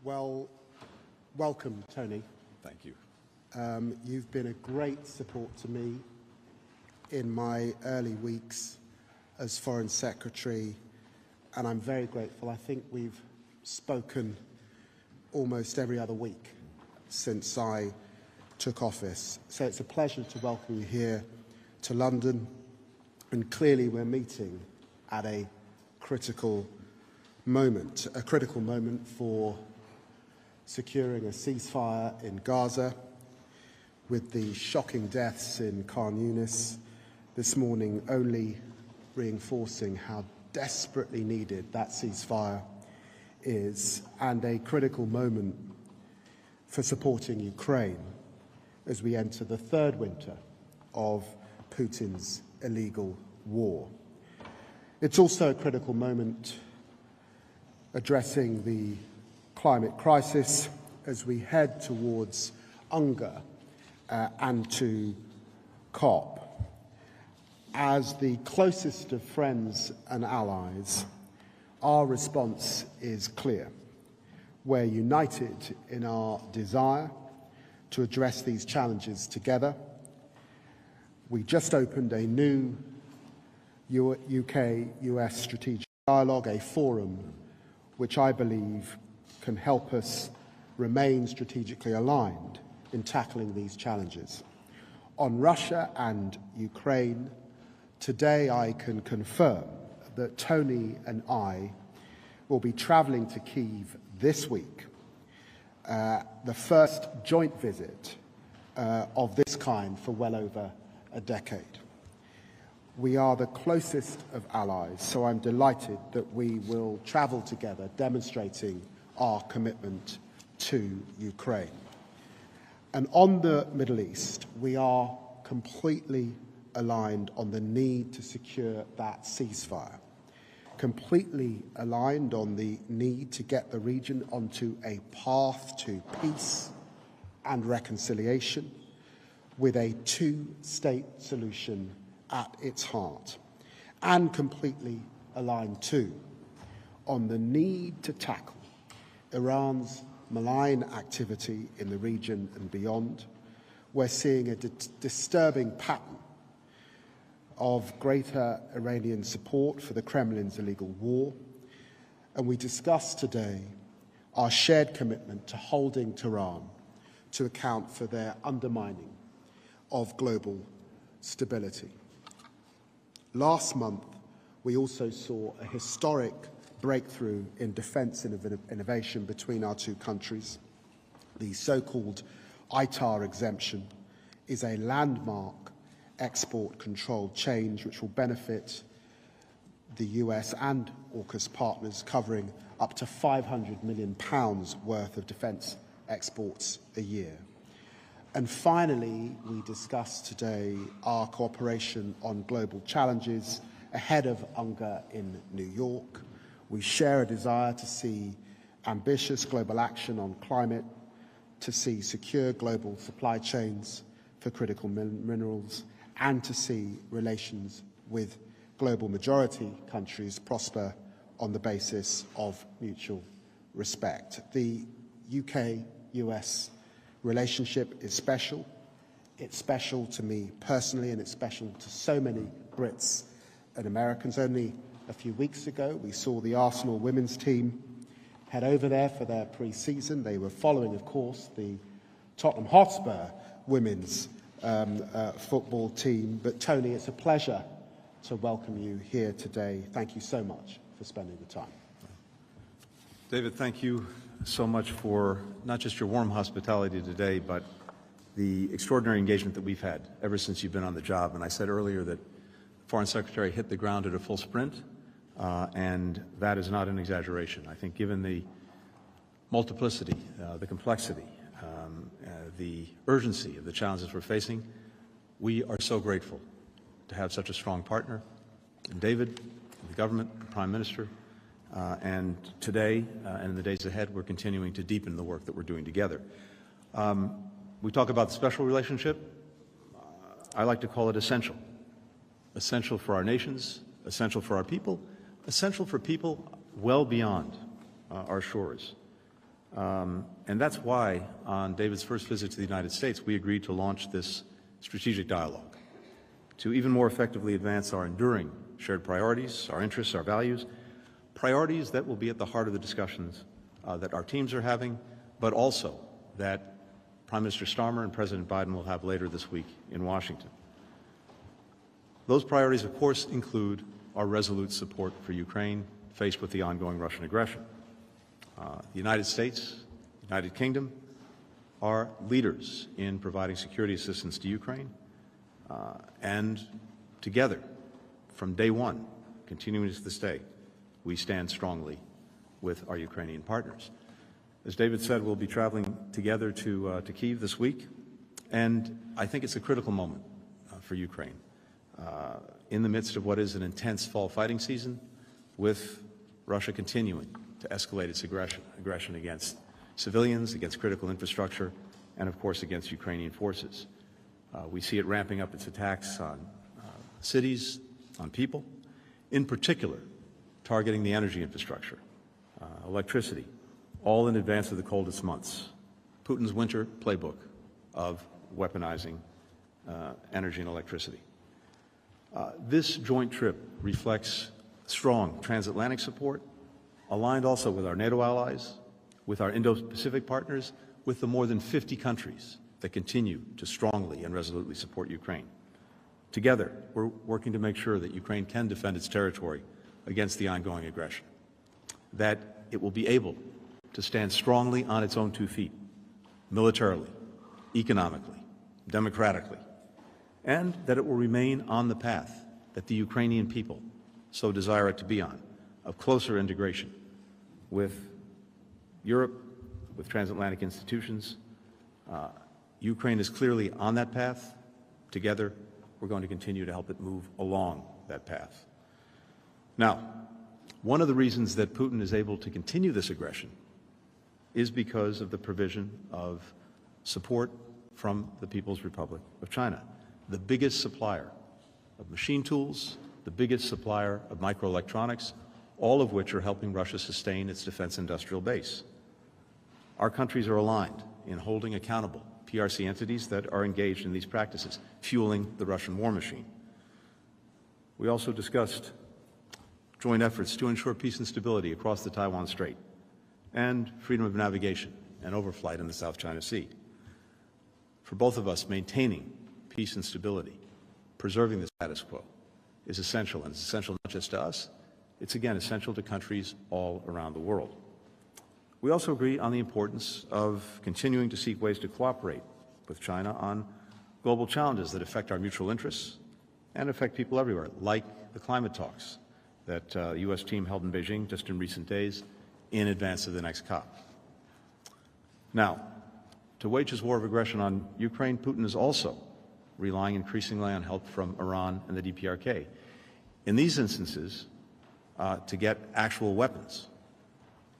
Well, welcome, Tony. Thank you. You've been a great support to me in my early weeks as Foreign Secretary, and I'm very grateful. I think we've spoken almost every other week since I took office. So it's a pleasure to welcome you here to London, and clearly we're meeting at a critical moment for securing a ceasefire in Gaza, with the shocking deaths in Khan Yunis this morning only reinforcing how desperately needed that ceasefire is, and a critical moment for supporting Ukraine as we enter the third winter of Putin's illegal war. It's also a critical moment addressing the climate crisis as we head towards UNGA and to COP. As the closest of friends and allies, our response is clear. We're united in our desire to address these challenges together. We just opened a new UK-US strategic dialogue, a forum which I believe can help us remain strategically aligned in tackling these challenges. On Russia and Ukraine, today I can confirm that Tony and I will be travelling to Kyiv this week, the first joint visit of this kind for well over a decade. We are the closest of allies, so I'm delighted that we will travel together, demonstrating our commitment to Ukraine. And on the Middle East, we are completely aligned on the need to secure that ceasefire, completely aligned on the need to get the region onto a path to peace and reconciliation, with a two-state solution at its heart, and completely aligned too on the need to tackle Iran's malign activity in the region and beyond. We're seeing a disturbing pattern of greater Iranian support for the Kremlin's illegal war, and we discussed today our shared commitment to holding Tehran to account for their undermining of global stability. Last month, we also saw a historic breakthrough in defence innovation between our two countries. The so-called ITAR exemption is a landmark export control change which will benefit the US and AUKUS partners, covering up to £500 million worth of defence exports a year. And finally, we discussed today our cooperation on global challenges ahead of UNGA in New York. We share a desire to see ambitious global action on climate, to see secure global supply chains for critical minerals, and to see relations with global majority countries prosper on the basis of mutual respect. The UK-US relationship is special. It's special to me personally, and it's special to so many Brits and Americans. Only a few weeks ago, we saw the Arsenal women's team head over there for their pre-season. They were following, of course, the Tottenham Hotspur women's football team. But Tony, it's a pleasure to welcome you here today. Thank you so much for spending the time. David, thank you so much for not just your warm hospitality today, but the extraordinary engagement that we've had ever since you've been on the job. And I said earlier that Foreign Secretary hit the ground at a full sprint, and that is not an exaggeration. I think given the multiplicity, the complexity, the urgency of the challenges we're facing, we are so grateful to have such a strong partner in David, in the government, the Prime Minister, and today and in the days ahead, we're continuing to deepen the work that we're doing together. We talk about the special relationship. I like to call it essential. Essential for our nations, essential for our people, essential for people well beyond our shores. And that's why, on David's first visit to the United States, we agreed to launch this strategic dialogue to even more effectively advance our enduring shared priorities, our interests, our values, priorities that will be at the heart of the discussions that our teams are having, but also that Prime Minister Starmer and President Biden will have later this week in Washington. Those priorities, of course, include our resolute support for Ukraine faced with the ongoing Russian aggression. The United States, the United Kingdom are leaders in providing security assistance to Ukraine, and together, from day one, continuing to this day, we stand strongly with our Ukrainian partners. As David said, we'll be traveling together to Kyiv this week, and I think it's a critical moment for Ukraine. In the midst of what is an intense fall fighting season, with Russia continuing to escalate its aggression against civilians, against critical infrastructure, and of course against Ukrainian forces. We see it ramping up its attacks on cities, on people, in particular targeting the energy infrastructure, electricity, all in advance of the coldest months. Putin's winter playbook of weaponizing energy and electricity. This joint trip reflects strong transatlantic support, aligned also with our NATO allies, with our Indo-Pacific partners, with the more than 50 countries that continue to strongly and resolutely support Ukraine. Together, we're working to make sure that Ukraine can defend its territory against the ongoing aggression, that it will be able to stand strongly on its own 2 feet, militarily, economically, democratically, and that it will remain on the path that the Ukrainian people so desire it to be on, of closer integration with Europe, with transatlantic institutions. Ukraine is clearly on that path. Together, we're going to continue to help it move along that path. Now, one of the reasons that Putin is able to continue this aggression is because of the provision of support from the People's Republic of China, the biggest supplier of machine tools, the biggest supplier of microelectronics, all of which are helping Russia sustain its defense industrial base. Our countries are aligned in holding accountable PRC entities that are engaged in these practices, fueling the Russian war machine. We also discussed joint efforts to ensure peace and stability across the Taiwan Strait and freedom of navigation and overflight in the South China Sea. For both of us, maintaining peace and stability, preserving the status quo, is essential, and it's essential not just to us, it's again essential to countries all around the world. We also agree on the importance of continuing to seek ways to cooperate with China on global challenges that affect our mutual interests and affect people everywhere, like the climate talks that the U.S. team held in Beijing just in recent days in advance of the next COP. Now, to wage his war of aggression on Ukraine, Putin is also relying increasingly on help from Iran and the DPRK. In these instances, to get actual weapons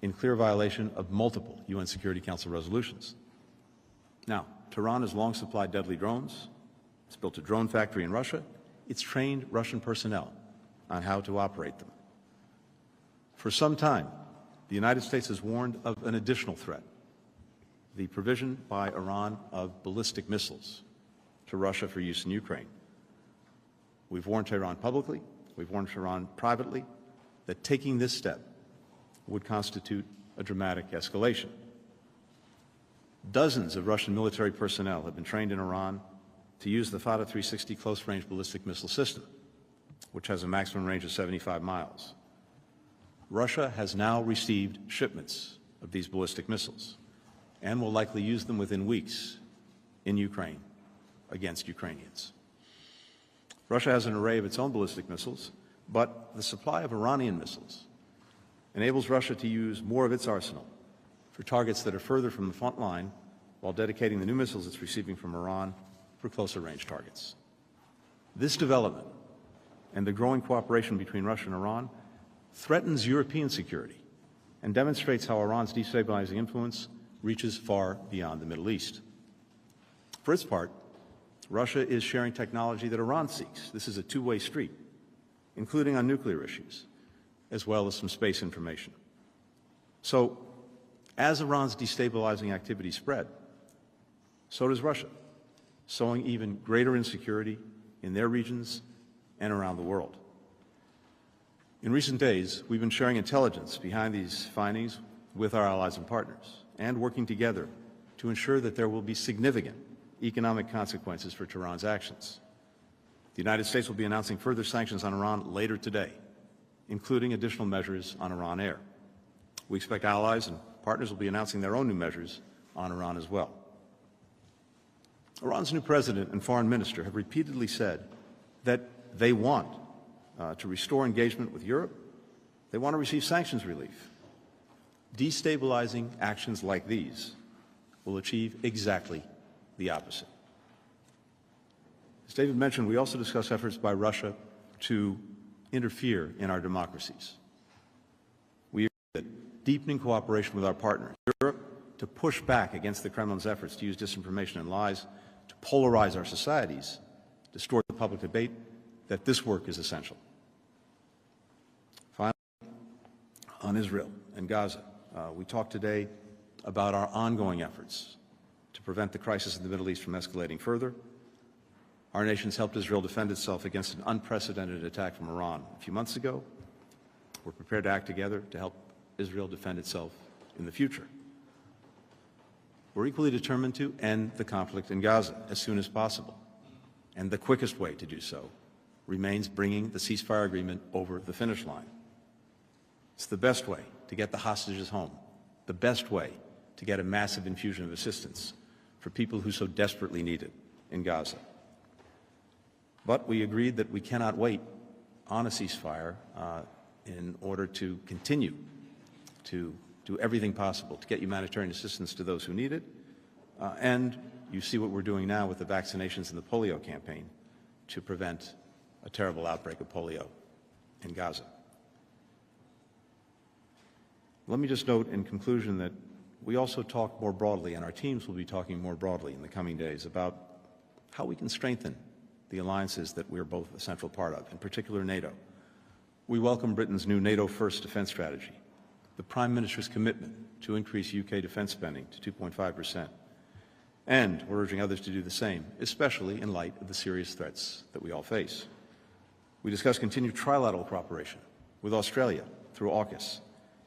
in clear violation of multiple UN Security Council resolutions. Now, Tehran has long supplied deadly drones. It's built a drone factory in Russia. It's trained Russian personnel on how to operate them. For some time, the United States has warned of an additional threat, the provision by Iran of ballistic missiles to Russia for use in Ukraine. We've warned Tehran publicly, we've warned Tehran privately, that taking this step would constitute a dramatic escalation. Dozens of Russian military personnel have been trained in Iran to use the Fata 360 close-range ballistic missile system, which has a maximum range of 75 miles. Russia has now received shipments of these ballistic missiles and will likely use them within weeks in Ukraine against Ukrainians. Russia has an array of its own ballistic missiles, but the supply of Iranian missiles enables Russia to use more of its arsenal for targets that are further from the front line, while dedicating the new missiles it's receiving from Iran for closer range targets. This development and the growing cooperation between Russia and Iran threatens European security and demonstrates how Iran's destabilizing influence reaches far beyond the Middle East. For its part, Russia is sharing technology that Iran seeks. This is a two-way street, including on nuclear issues, as well as some space information. So, As Iran's destabilizing activities spread, so does Russia, sowing even greater insecurity in their regions and around the world. In recent days, we've been sharing intelligence behind these findings with our allies and partners, and working together to ensure that there will be significant economic consequences for Tehran's actions. The United States will be announcing further sanctions on Iran later today, including additional measures on Iran Air. We expect allies and partners will be announcing their own new measures on Iran as well. Iran's new president and foreign minister have repeatedly said that they want to restore engagement with Europe. They want to receive sanctions relief. Destabilizing actions like these will achieve exactly the opposite. As David mentioned, we also discuss efforts by Russia to interfere in our democracies. We agree that deepening cooperation with our partners, Europe, to push back against the Kremlin's efforts to use disinformation and lies to polarize our societies, distort the public debate, that this work is essential. Finally, on Israel and Gaza, we talked today about our ongoing efforts to prevent the crisis in the Middle East from escalating further. Our nations helped Israel defend itself against an unprecedented attack from Iran a few months ago. We're prepared to act together to help Israel defend itself in the future. We're equally determined to end the conflict in Gaza as soon as possible. And the quickest way to do so remains bringing the ceasefire agreement over the finish line. It's the best way to get the hostages home, the best way to get a massive infusion of assistance for people who so desperately need it in Gaza. But we agreed that we cannot wait on a ceasefire in order to continue to do everything possible to get humanitarian assistance to those who need it. And you see what we're doing now with the vaccinations and the polio campaign to prevent a terrible outbreak of polio in Gaza. Let me just note in conclusion that we also talk more broadly, and our teams will be talking more broadly in the coming days about how we can strengthen the alliances that we're both a central part of, in particular NATO. We welcome Britain's new NATO First defense strategy, the Prime Minister's commitment to increase UK defense spending to 2.5%, and we're urging others to do the same, especially in light of the serious threats that we all face. We discuss continued trilateral cooperation with Australia through AUKUS,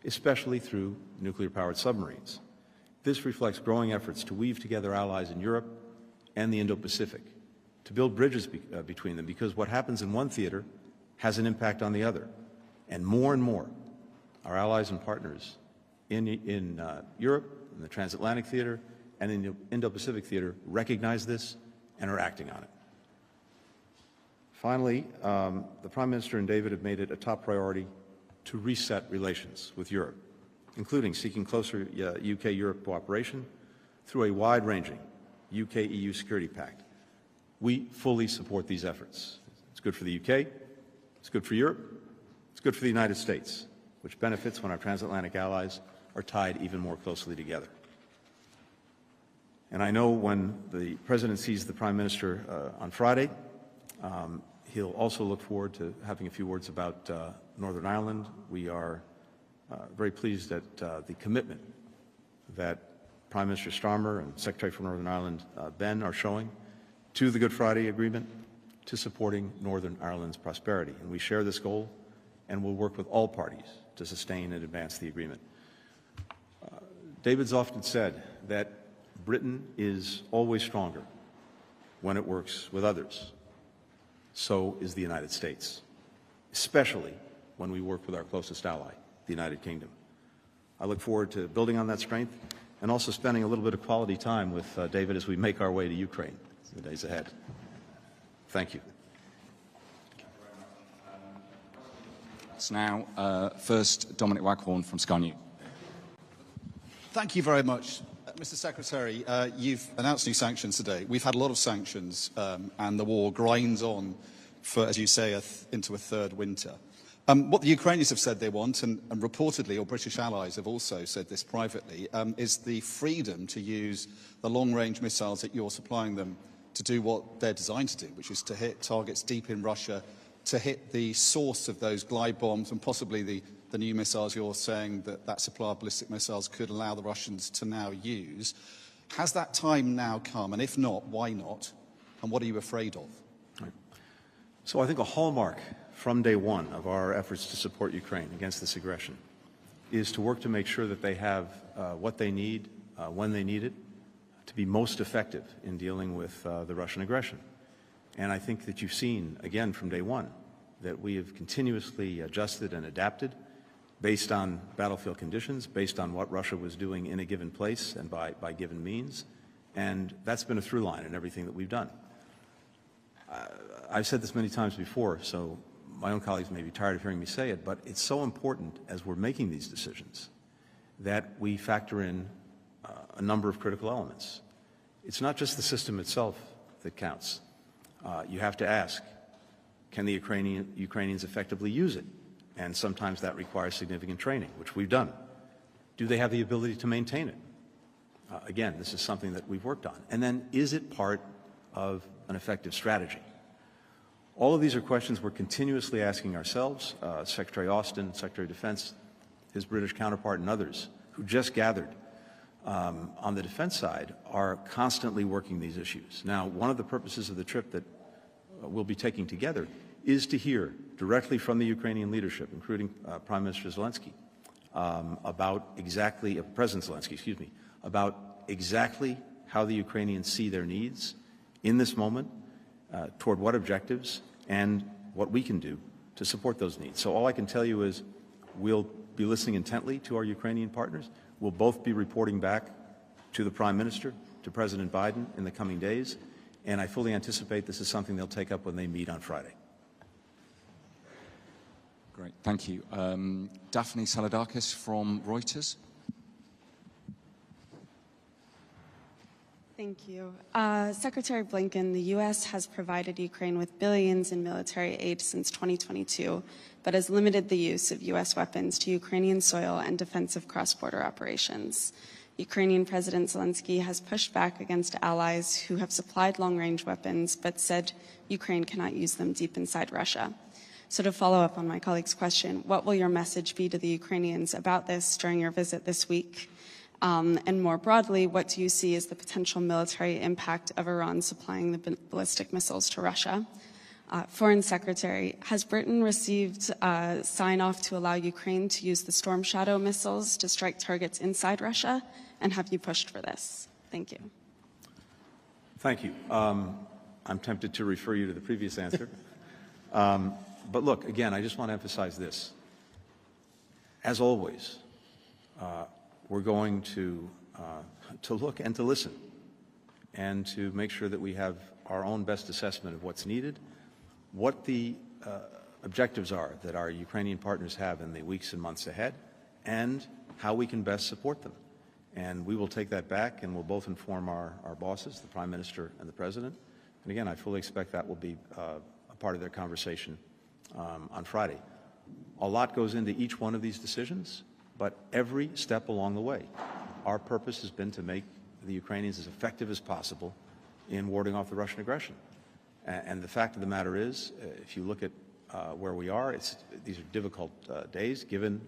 especially through nuclear-powered submarines. This reflects growing efforts to weave together allies in Europe and the Indo-Pacific, to build bridges between them, because what happens in one theater has an impact on the other. And more, our allies and partners in Europe, in the transatlantic theater, and in the Indo-Pacific theater recognize this and are acting on it. Finally, the Prime Minister and David have made it a top priority to reset relations with Europe, including seeking closer UK-Europe cooperation through a wide-ranging UK-EU security pact. We fully support these efforts. It's good for the UK, it's good for Europe, it's good for the United States, which benefits when our transatlantic allies are tied even more closely together. And I know when the President sees the Prime Minister on Friday, he'll also look forward to having a few words about Northern Ireland. We are very pleased at the commitment that Prime Minister Starmer and Secretary for Northern Ireland Ben are showing to the Good Friday Agreement, to supporting Northern Ireland's prosperity. And we share this goal, and we'll work with all parties to sustain and advance the agreement. David's often said that Britain is always stronger when it works with others. So is the United States, especially when we work with our closest ally, the United Kingdom. I look forward to building on that strength and also spending a little bit of quality time with David as we make our way to Ukraine in the days ahead. Thank you. Now, first, Dominic Waghorn from Sky News. Thank you very much. Mr. Secretary, you've announced new sanctions today. We've had a lot of sanctions, and the war grinds on for, as you say, into a third winter. What the Ukrainians have said they want, and reportedly your British allies have also said this privately, is the freedom to use the long-range missiles that you're supplying them to do what they're designed to do, which is to hit targets deep in Russia, to hit the source of those glide bombs and possibly the the new missiles you're saying that supply of ballistic missiles could allow the Russians to now use. Has that time now come? And if not, why not? And what are you afraid of? Right. So I think a hallmark from day one of our efforts to support Ukraine against this aggression is to work to make sure that they have what they need when they need it to be most effective in dealing with the Russian aggression. And I think that you've seen, again, from day one, that we have continuously adjusted and adapted based on battlefield conditions, based on what Russia was doing in a given place and by given means. And that's been a through line in everything that we've done. I've said this many times before, so my own colleagues may be tired of hearing me say it, but it's so important as we're making these decisions that we factor in a number of critical elements. It's not just the system itself that counts. You have to ask, can the Ukrainians effectively use it? And sometimes that requires significant training, which we've done. Do they have the ability to maintain it? Again, this is something that we've worked on. And then, is it part of an effective strategy? All of these are questions we're continuously asking ourselves. Secretary Austin, Secretary of Defense, his British counterpart, and others who just gathered on the defense side are constantly working these issues. Now, one of the purposes of the trip that we'll be taking together is to hear directly from the Ukrainian leadership, including Prime Minister Zelensky, about exactly, President Zelensky, excuse me, about exactly how the Ukrainians see their needs in this moment, toward what objectives, and what we can do to support those needs. So all I can tell you is we'll be listening intently to our Ukrainian partners. We'll both be reporting back to the Prime Minister, to President Biden in the coming days, and I fully anticipate this is something they'll take up when they meet on Friday. Great, thank you. Daphne Saladakis from Reuters. Thank you. Secretary Blinken, the U.S. has provided Ukraine with billions in military aid since 2022, but has limited the use of U.S. weapons to Ukrainian soil and defensive cross-border operations. Ukrainian President Zelensky has pushed back against allies who have supplied long-range weapons, but said Ukraine cannot use them deep inside Russia. So to follow up on my colleague's question, what will your message be to the Ukrainians about this during your visit this week? And more broadly, what do you see as the potential military impact of Iran supplying the ballistic missiles to Russia? Foreign Secretary, has Britain received sign-off to allow Ukraine to use the Storm Shadow missiles to strike targets inside Russia? And have you pushed for this? Thank you. Thank you. I'm tempted to refer you to the previous answer. But look, again, I just want to emphasize this. As always, we're going to look and to listen and to make sure that we have our own best assessment of what's needed, what the objectives are that our Ukrainian partners have in the weeks and months ahead, and how we can best support them. And we will take that back and we'll both inform our bosses, the Prime Minister and the President. And again, I fully expect that will be a part of their conversation on Friday. A lot goes into each one of these decisions, but every step along the way, our purpose has been to make the Ukrainians as effective as possible in warding off the Russian aggression. And the fact of the matter is, if you look at where we are, these are difficult days given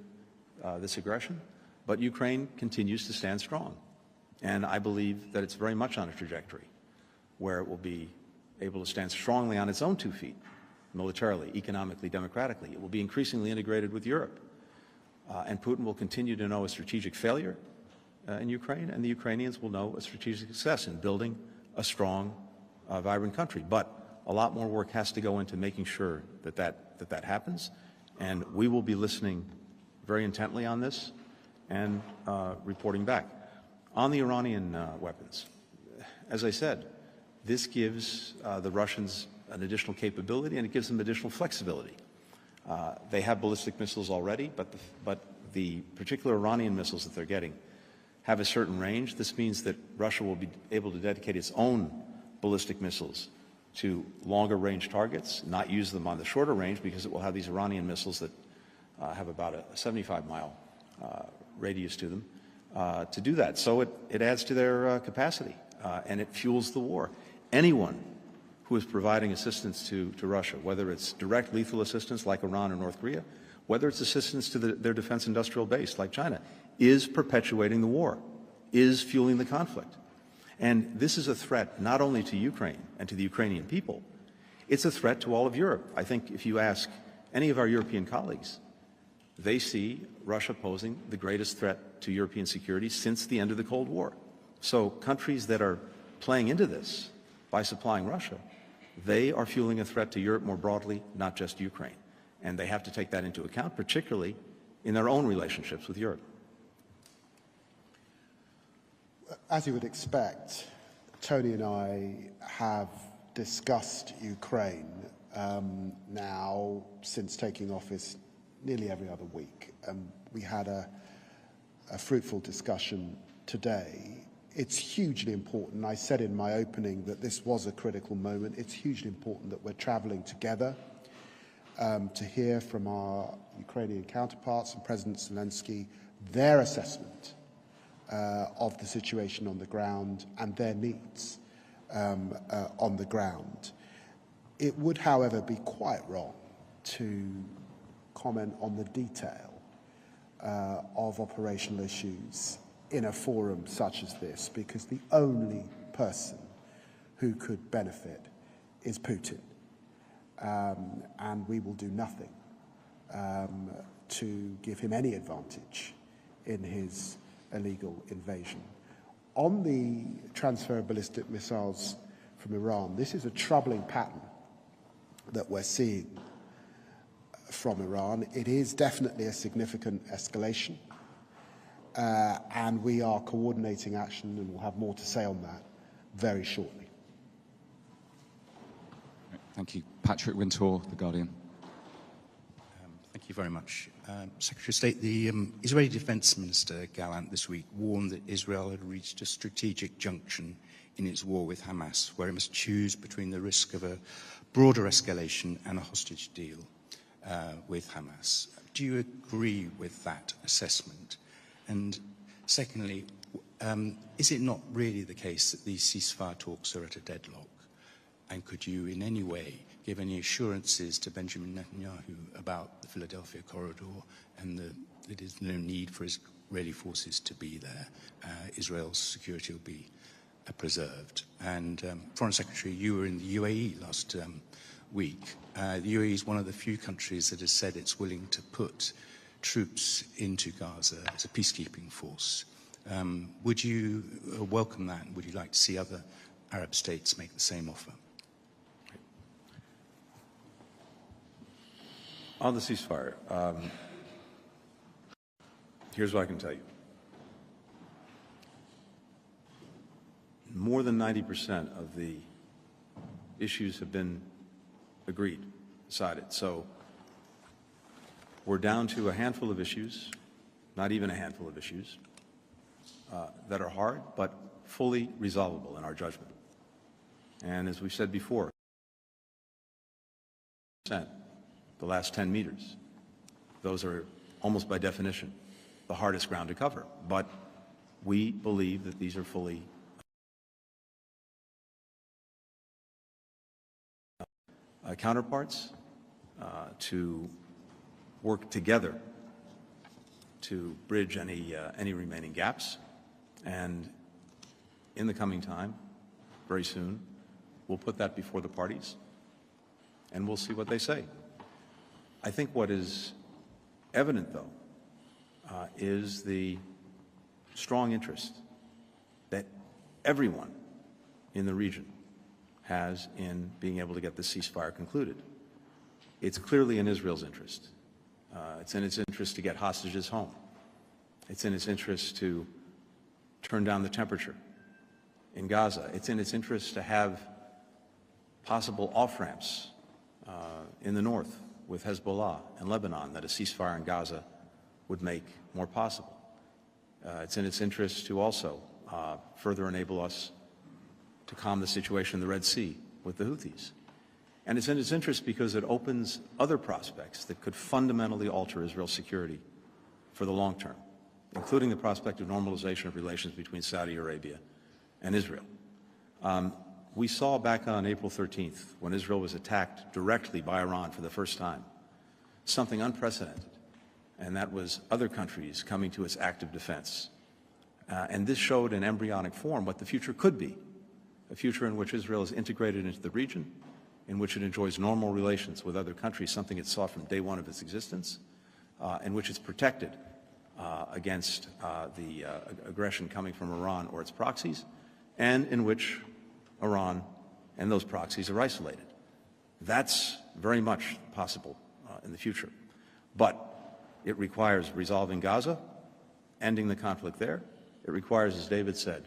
this aggression, but Ukraine continues to stand strong. And I believe that it's very much on a trajectory where it will be able to stand strongly on its own 2 feet, militarily, economically, democratically. It will be increasingly integrated with Europe. And Putin will continue to know a strategic failure in Ukraine, and the Ukrainians will know a strategic success in building a strong, vibrant country. But a lot more work has to go into making sure that happens, and we will be listening very intently on this and reporting back. On the Iranian weapons, as I said, this gives the Russians an additional capability and it gives them additional flexibility. They have ballistic missiles already, but the particular Iranian missiles that they're getting have a certain range. This means that Russia will be able to dedicate its own ballistic missiles to longer range targets, not use them on the shorter range because it will have these Iranian missiles that have about a 75-mile radius to them to do that. So it adds to their capacity and it fuels the war. Anyone who is providing assistance to Russia, whether it's direct lethal assistance like Iran or North Korea, whether it's assistance to their defense industrial base like China, is perpetuating the war, is fueling the conflict. And this is a threat not only to Ukraine and to the Ukrainian people, it's a threat to all of Europe. I think if you ask any of our European colleagues, they see Russia posing the greatest threat to European security since the end of the Cold War. So countries that are playing into this by supplying Russia, they are fueling a threat to Europe more broadly, not just Ukraine. And they have to take that into account, particularly in their own relationships with Europe. As you would expect, Tony and I have discussed Ukraine now since taking office nearly every other week. We had a fruitful discussion today. It's hugely important. I said in my opening that this was a critical moment. It's hugely important that we're traveling together to hear from our Ukrainian counterparts and President Zelensky their assessment of the situation on the ground and their needs on the ground. It would, however, be quite wrong to comment on the detail of operational issues in a forum such as this, because the only person who could benefit is Putin. And we will do nothing to give him any advantage in his illegal invasion. On the transfer of ballistic missiles from Iran, this is a troubling pattern that we're seeing from Iran. It is definitely a significant escalation, and we are coordinating action, and we'll have more to say on that very shortly. Thank you. Patrick Wintour, The Guardian. Thank you very much. Secretary of State, the Israeli Defense Minister Gallant this week warned that Israel had reached a strategic junction in its war with Hamas, where it must choose between the risk of a broader escalation and a hostage deal with Hamas. Do you agree with that assessment? And secondly, is it not really the case that these ceasefire talks are at a deadlock? And could you in any way give any assurances to Benjamin Netanyahu about the Philadelphia corridor and that there is no need for Israeli forces to be there? Israel's security will be preserved. And Foreign Secretary, you were in the UAE last week. The UAE is one of the few countries that has said it's willing to put troops into Gaza as a peacekeeping force. Would you welcome that? And would you like to see other Arab states make the same offer? On the ceasefire, here's what I can tell you. More than 90% of the issues have been agreed, decided. So we're down to a handful of issues, not even a handful of issues, that are hard but fully resolvable in our judgment. And as we've said before, the last 10 meters, those are almost by definition the hardest ground to cover. But we believe that these are fully counterparts to work together to bridge any remaining gaps. And in the coming time, very soon, we'll put that before the parties and we'll see what they say. I think what is evident, though, is the strong interest that everyone in the region has in being able to get the ceasefire concluded. It's clearly in Israel's interest. It's in its interest to get hostages home. It's in its interest to turn down the temperature in Gaza. It's in its interest to have possible off-ramps in the north with Hezbollah and Lebanon that a ceasefire in Gaza would make more possible. It's in its interest to also further enable us to calm the situation in the Red Sea with the Houthis. And it's in its interest because it opens other prospects that could fundamentally alter Israel's security for the long term, including the prospect of normalization of relations between Saudi Arabia and Israel. We saw back on April 13th, when Israel was attacked directly by Iran for the first time, something unprecedented and that was other countries coming to its active defense. And this showed in embryonic form what the future could be, a future in which Israel is integrated into the region, in which it enjoys normal relations with other countries, something it sought from day one of its existence, in which it's protected against the aggression coming from Iran or its proxies, and in which Iran and those proxies are isolated. That's very much possible in the future. But it requires resolving Gaza, ending the conflict there. It requires, as David said,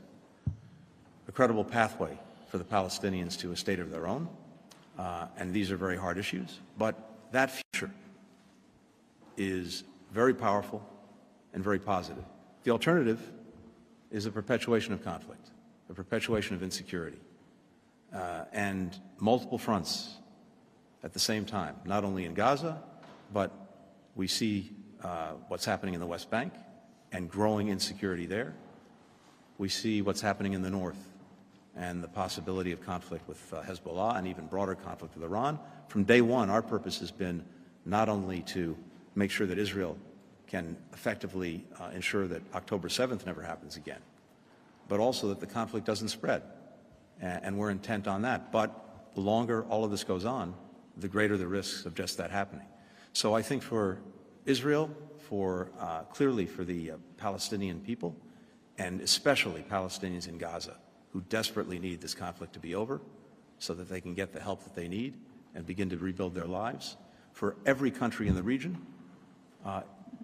a credible pathway for the Palestinians to a state of their own. And these are very hard issues. But that future is very powerful and very positive. The alternative is a perpetuation of conflict, a perpetuation of insecurity, and multiple fronts at the same time, not only in Gaza, but we see what's happening in the West Bank and growing insecurity there. We see what's happening in the north and the possibility of conflict with Hezbollah and even broader conflict with Iran. From day one, our purpose has been not only to make sure that Israel can effectively ensure that October 7th never happens again, but also that the conflict doesn't spread. And we're intent on that. But the longer all of this goes on, the greater the risks of just that happening. So I think for Israel, clearly for the Palestinian people, and especially Palestinians in Gaza, who desperately need this conflict to be over so that they can get the help that they need and begin to rebuild their lives. For every country in the region,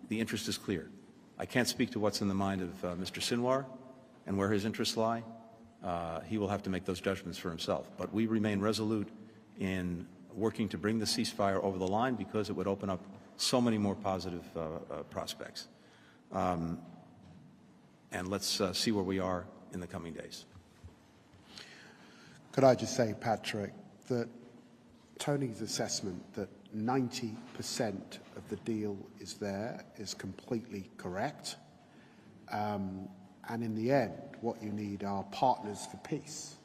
the interest is clear. I can't speak to what's in the mind of Mr. Sinwar and where his interests lie. He will have to make those judgments for himself. But we remain resolute in working to bring the ceasefire over the line because it would open up so many more positive prospects. And let's see where we are in the coming days. Could I just say, Patrick, that Tony's assessment that 90% of the deal is there is completely correct. And in the end, what you need are partners for peace.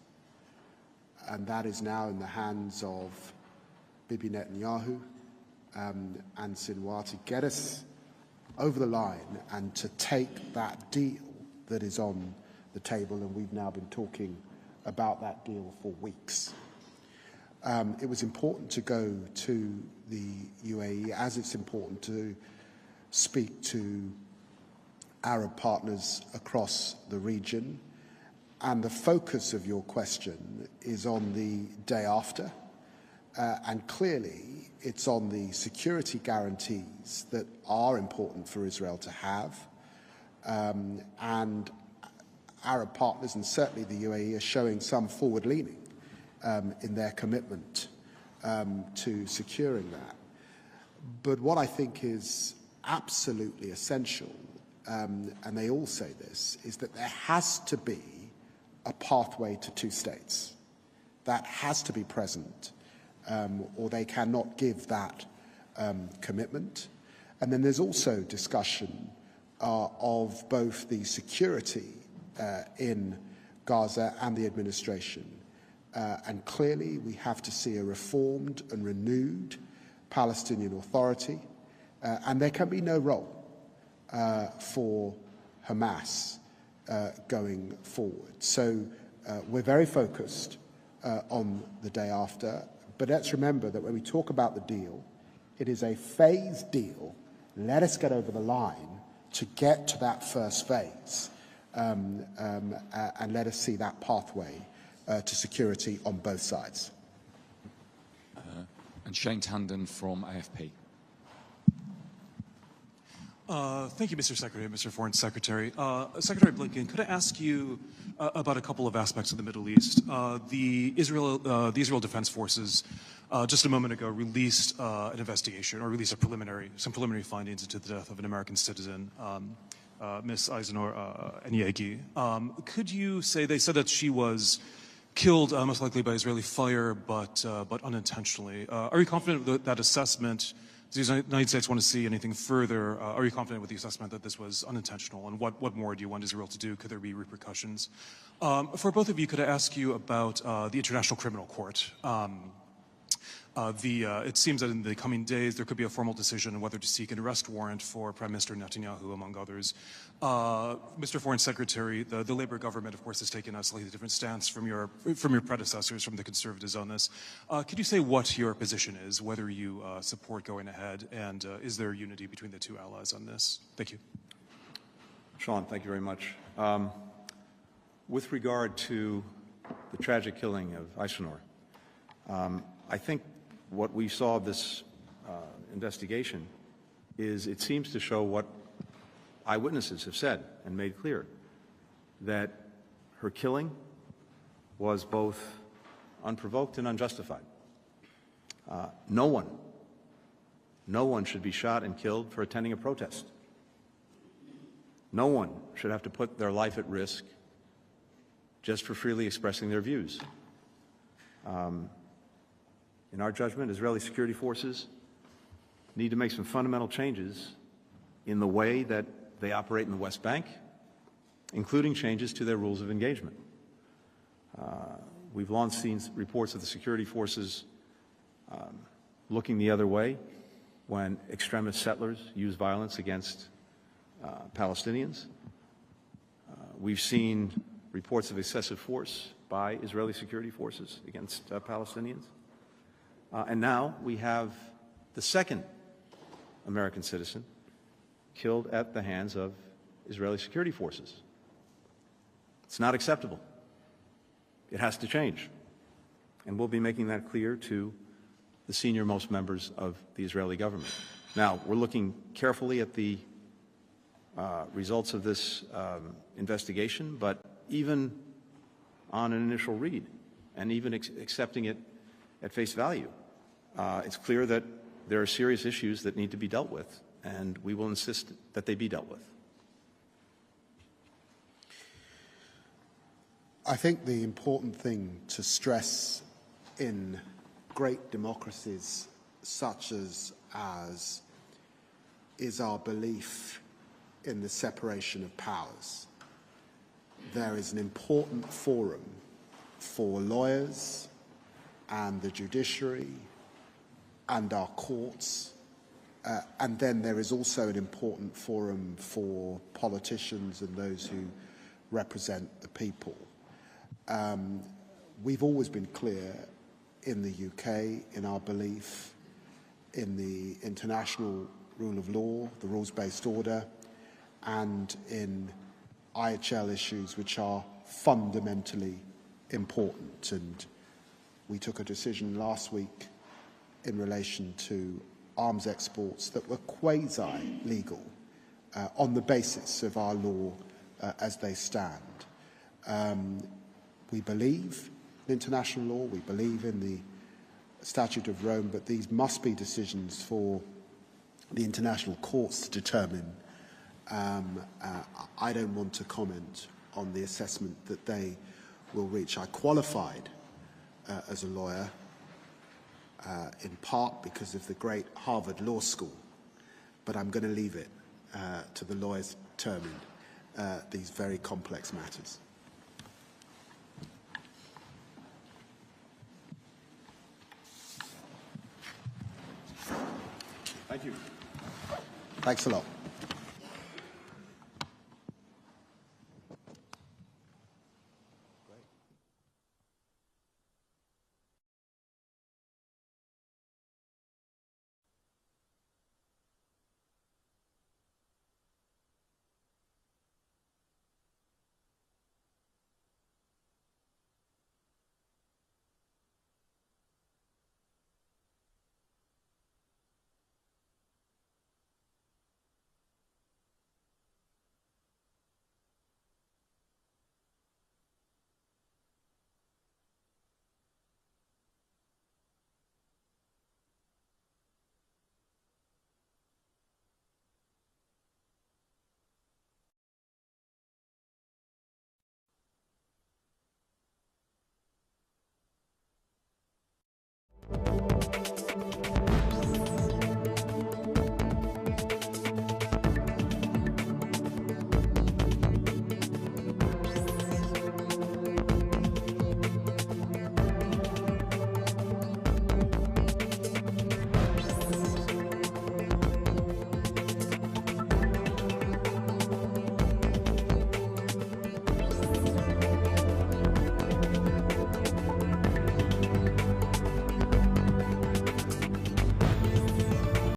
And that is now in the hands of Bibi Netanyahu and Sinwar to get us over the line and to take that deal that is on the table. And we've now been talking about that deal for weeks. It was important to go to the UAE, as it's important to speak to Arab partners across the region. And the focus of your question is on the day after. And clearly, it's on the security guarantees that are important for Israel to have. And Arab partners, and certainly the UAE, are showing some forward-leaning in their commitment to securing that. But what I think is absolutely essential, and they all say this, is that there has to be a pathway to two states. That has to be present, or they cannot give that commitment. And then there's also discussion of both the security in Gaza and the administration. And clearly we have to see a reformed and renewed Palestinian Authority, and there can be no role for Hamas going forward. So we're very focused on the day after, but let's remember that when we talk about the deal, it is a phased deal. Let us get over the line to get to that first phase, and let us see that pathway to security on both sides. And Shane Tandon from AFP. Thank you, Mr. Secretary, Mr. Foreign Secretary. Secretary Blinken, could I ask you about a couple of aspects of the Middle East? The Israel Defense Forces just a moment ago released an investigation, or released some preliminary findings into the death of an American citizen, Miss Eisenor Enyegi. Could you say, they said that she was killed most likely by Israeli fire, but unintentionally. Are you confident with that assessment? Does the United States want to see anything further? Are you confident with the assessment that this was unintentional? And what more do you want Israel to do? Could there be repercussions? For both of you, could I ask you about the International Criminal Court? It seems that in the coming days there could be a formal decision on whether to seek an arrest warrant for Prime Minister Netanyahu, among others. Mr. Foreign Secretary, the Labour government, of course, has taken a slightly different stance from your predecessors, from the Conservatives on this. Could you say what your position is, whether you support going ahead, and is there unity between the two allies on this? Thank you. Sean, thank you very much. With regard to the tragic killing of Eisenhower, I think what we saw of this investigation is it seems to show what eyewitnesses have said and made clear, that her killing was both unprovoked and unjustified. No one should be shot and killed for attending a protest. No one should have to put their life at risk just for freely expressing their views. In our judgment, Israeli security forces need to make some fundamental changes in the way that they operate in the West Bank, including changes to their rules of engagement. We've long seen reports of the security forces looking the other way when extremist settlers use violence against Palestinians. We've seen reports of excessive force by Israeli security forces against Palestinians. And now we have the second American citizen killed at the hands of Israeli security forces. It's not acceptable. It has to change. And we'll be making that clear to the senior-most members of the Israeli government. Now, we're looking carefully at the results of this investigation, but even on an initial read, and even accepting it at face value, it's clear that there are serious issues that need to be dealt with, and we will insist that they be dealt with. I think the important thing to stress in great democracies such as ours is our belief in the separation of powers. There is an important forum for lawyers and the judiciary and our courts, and then there is also an important forum for politicians and those who represent the people. We've always been clear in the UK in our belief in the international rule of law, the rules-based order, and in IHL issues which are fundamentally important. And we took a decision last week in relation to arms exports that were quasi-legal on the basis of our law as they stand. We believe in international law, we believe in the Statute of Rome, but these must be decisions for the international courts to determine. I don't want to comment on the assessment that they will reach. I qualified as a lawyer in part because of the great Harvard Law School, but I'm going to leave it to the lawyers to determine these very complex matters. Thank you. Thanks a lot.